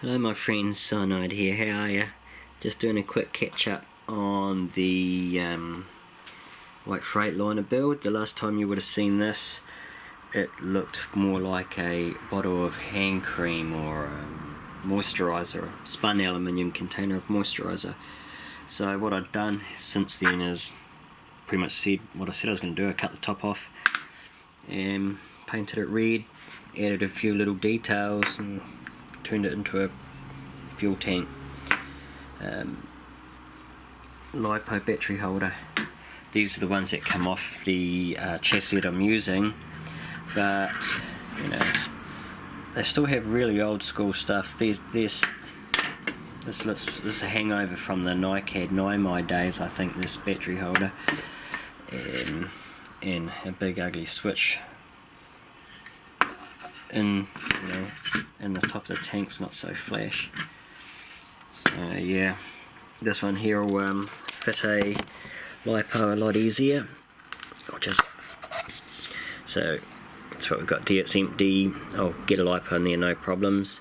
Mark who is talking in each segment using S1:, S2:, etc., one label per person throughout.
S1: Hello my friends, Cyanide here, how are ya? Just doing a quick catch up on the White Freightliner build. The last time you would have seen this, it looked more like a bottle of hand cream or moisturiser, a spun aluminium container of moisturiser. So what I've done since then is pretty much said what I said I was going to do. I cut the top off and painted it red, added a few little details and turned it into a fuel tank. LiPo battery holder. These are the ones that come off the chassis that I'm using, but you know, they still have really old school stuff. This is a hangover from the NiCad NiMi days, I think, this battery holder, and a big ugly switch in the top of the tank's not so flash. So yeah, this one here will fit a LiPo a lot easier. So that's what we've got there. It's empty. I'll get a LiPo in there, no problems.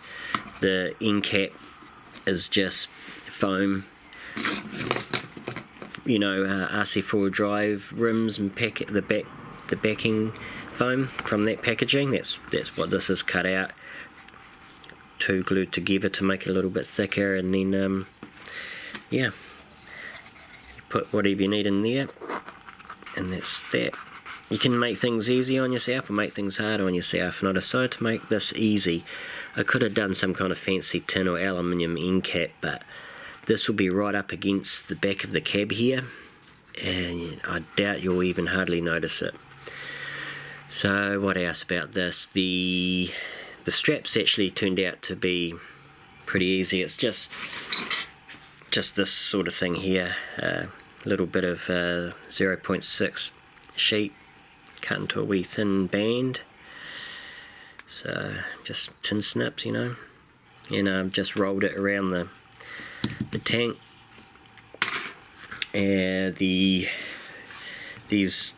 S1: The end cap is just foam, RC4 drive rims and the backing foam from that packaging. That's what this is cut out, two glued together to make it a little bit thicker, and then yeah, you put whatever you need in there, and that's that. You can make things easy on yourself or make things hard on yourself, and I decided to make this easy. I could have done some kind of fancy tin or aluminium end cap, but this will be right up against the back of the cab here, and I doubt you'll even hardly notice it. So what else about this? The straps actually turned out to be pretty easy. It's just this sort of thing here, a little bit of 0.6 sheet cut into a wee thin band. So just tin snips, and I've just rolled it around the tank. These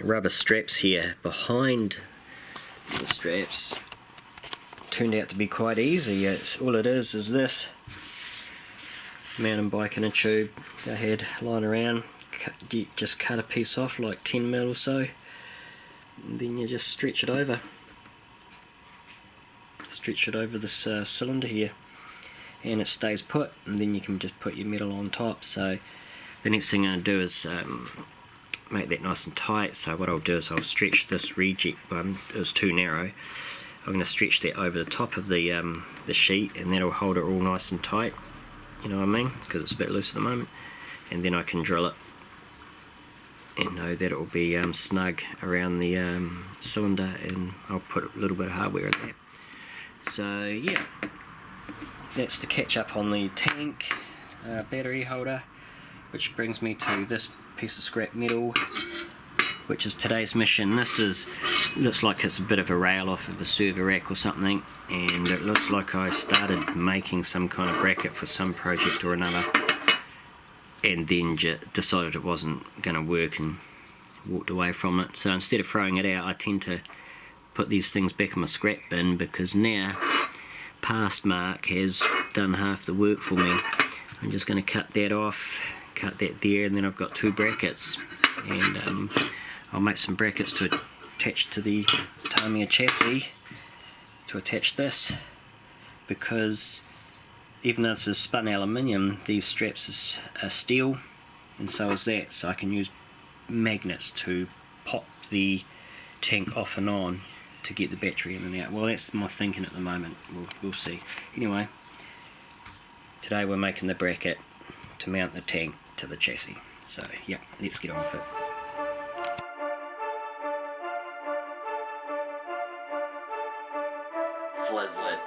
S1: rubber straps here behind the straps turned out to be quite easy. All it is this mountain bike in a tube I had lying around. Just cut a piece off, like 10mm or so, and then you just stretch it over this cylinder here, and it stays put, and then you can just put your metal on top. So the next thing I'm going to do is make that nice and tight. So what I'll do is I'll stretch this reject one. It was too narrow. I'm going to stretch that over the top of the sheet, and that'll hold it all nice and tight, you know what I mean, because it's a bit loose at the moment. And then I can drill it and know that it will be snug around the cylinder, and I'll put a little bit of hardware in there. So yeah, that's the catch up on the tank battery holder, which brings me to this piece of scrap metal, which is today's mission. Looks like it's a bit of a rail off of a server rack or something, and it looks like I started making some kind of bracket for some project or another, and then decided it wasn't going to work and walked away from it. So instead of throwing it out, I tend to put these things back in my scrap bin, because now Past Mark has done half the work for me. I'm just going to cut that off, cut that there, and then I've got two brackets, and I'll make some brackets to attach to the Tamiya chassis to attach this, because even though this is spun aluminium, these straps are steel, and so is that, so I can use magnets to pop the tank off and on to get the battery in and out. Well, that's my thinking at the moment. We'll see. Anyway, today we're making the bracket to mount the tank to the chassis. So yeah, let's get on with it.
S2: Fleslit.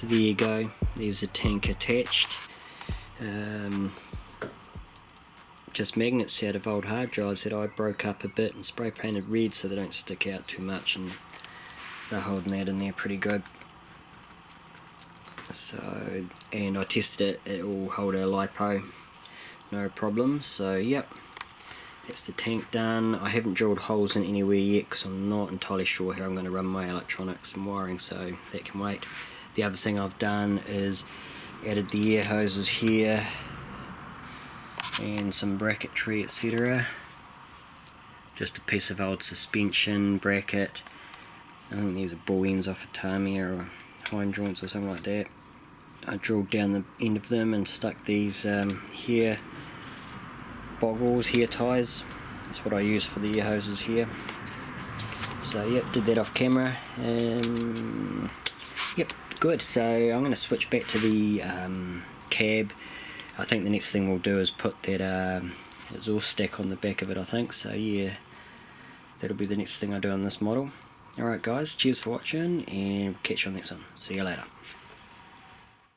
S1: So there you go, there's the tank attached. Just magnets out of old hard drives that I broke up a bit and spray painted red so they don't stick out too much, and they're holding that in there pretty good. So, and I tested it, it will hold our LiPo, no problem. So yep, that's the tank done. I haven't drilled holes in anywhere yet because I'm not entirely sure how I'm going to run my electronics and wiring, so that can wait. The other thing I've done is added the air hoses here and some bracketry, etc. Just a piece of old suspension bracket. I think these are ball ends off a Tamiya or hind joints or something like that. I drilled down the end of them and stuck these hair boggles, hair ties. That's what I use for the air hoses here. So yep, did that off camera. Yep, good. So I'm going to switch back to the cab. I think the next thing we'll do is put that exhaust stack on the back of it, I think. So yeah, that'll be the next thing I do on this model. Alright guys, cheers for watching, and catch you on the next one. See you later.